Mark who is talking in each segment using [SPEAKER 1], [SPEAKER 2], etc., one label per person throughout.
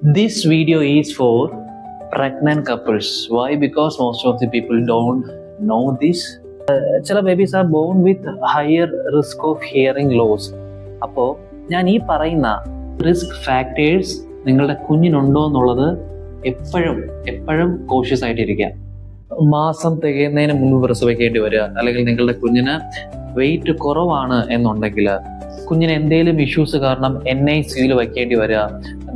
[SPEAKER 1] This video is for pregnant couples. Why? Because most of the people don't know this. ചില babies are born with higher risk of hearing loss. അപ്പോൾ ഞാൻ ഈ പറയുന്ന risk factors നിങ്ങളുടെ കുഞ്ഞിനുണ്ടോ എന്നുള്ളത് എപ്പോഴും cautious ആയിട്ടിരിക്കുക. മാസം തികയുന്നതിന് മുൻപ് പ്രസവിക്കേണ്ടി വരിക, അല്ലെങ്കിൽ നിങ്ങളുടെ കുഞ്ഞിന് വെയിറ്റ് കുറവാണ് എന്നുണ്ടെങ്കിൽ, കുഞ്ഞിന് എന്തെങ്കിലും ഇഷ്യൂസ് കാരണം NICU വയ്ക്കേണ്ടി വരിക,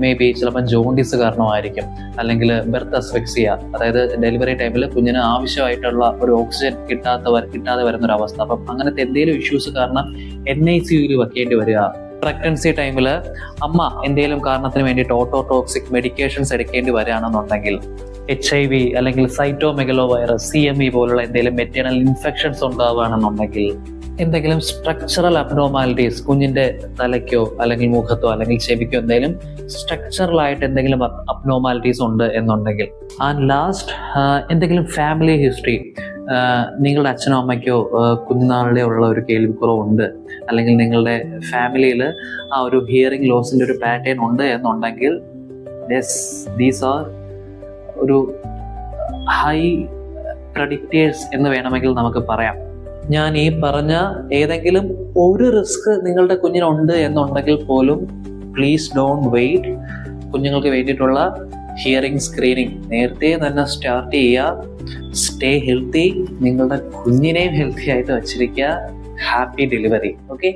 [SPEAKER 1] മേ ബി ചിലപ്പോൾ ജോണ്ടിസ് കാരണമായിരിക്കും, അല്ലെങ്കിൽ ബെർത്ത് അസ്ഫെക്സിയ, അതായത് ഡെലിവറി ടൈമിൽ കുഞ്ഞിന് ആവശ്യമായിട്ടുള്ള ഒരു ഓക്സിജൻ കിട്ടാതെ വരുന്ന ഒരു അവസ്ഥ. അപ്പം അങ്ങനത്തെ എന്തെങ്കിലും ഇഷ്യൂസ് കാരണം NICU വയ്ക്കേണ്ടി വരിക. പ്രഗ്നൻസി ടൈമിൽ അമ്മ എന്തെങ്കിലും കാരണത്തിന് വേണ്ടിയിട്ട് ഓട്ടോടോക്സിക് മെഡിക്കേഷൻസ് എടുക്കേണ്ടി വരികയാണെന്നുണ്ടെങ്കിൽ, HIV അല്ലെങ്കിൽ സൈറ്റോമെഗലോ വൈറസ് CME പോലുള്ള എന്തെങ്കിലും മെറ്റേണൽ ഇൻഫെക്ഷൻസ് ഉണ്ടാവുകയാണെന്നുണ്ടെങ്കിൽ, എന്തെങ്കിലും സ്ട്രക്ചറൽ അബ്നോർമാലിറ്റീസ് കുഞ്ഞിന്റെ തലയ്ക്കോ അല്ലെങ്കിൽ മുഖത്തോ അല്ലെങ്കിൽ ചെവിക്കോ എന്തെങ്കിലും സ്ട്രക്ചറൽ ആയിട്ട് എന്തെങ്കിലും അബ്നോർമാലിറ്റീസ് ഉണ്ട് എന്നുണ്ടെങ്കിൽ, ആൻഡ് ലാസ്റ്റ് എന്തെങ്കിലും ഫാമിലി ഹിസ്റ്ററി, നിങ്ങളുടെ അച്ഛനോ അമ്മയ്ക്കോ കുഞ്ഞുനാളിലെ ഉള്ള ഒരു കേൾവിക്കുറവുണ്ട്, അല്ലെങ്കിൽ നിങ്ങളുടെ ഫാമിലിയിൽ ആ ഒരു ഹിയറിംഗ് ലോസിന്റെ ഒരു പാറ്റേൺ ഉണ്ട് എന്നുണ്ടെങ്കിൽ, ദീസ് ആർ ഒരു ഹൈ പ്രഡിക്റ്റേഴ്സ് എന്ന് വേണമെങ്കിൽ നമുക്ക് പറയാം. ഞാൻ ഈ പറഞ്ഞ ഏതെങ്കിലും ഒരു റിസ്ക് നിങ്ങളുടെ കുഞ്ഞിനുണ്ട് എന്നുണ്ടെങ്കിൽ പോലും പ്ലീസ് ഡോണ്ട് വെയിറ്റ്. കുഞ്ഞുങ്ങൾക്ക് വേണ്ടിയിട്ടുള്ള ഹിയറിംഗ് സ്ക്രീനിങ് നേരത്തെ തന്നെ സ്റ്റാർട്ട് ചെയ്യുക. സ്റ്റേ ഹെൽത്തി, നിങ്ങളുടെ കുഞ്ഞിനെയും ഹെൽത്തി ആയിട്ട് വച്ചിരിക്കുക. Happy delivery. ഓക്കെ.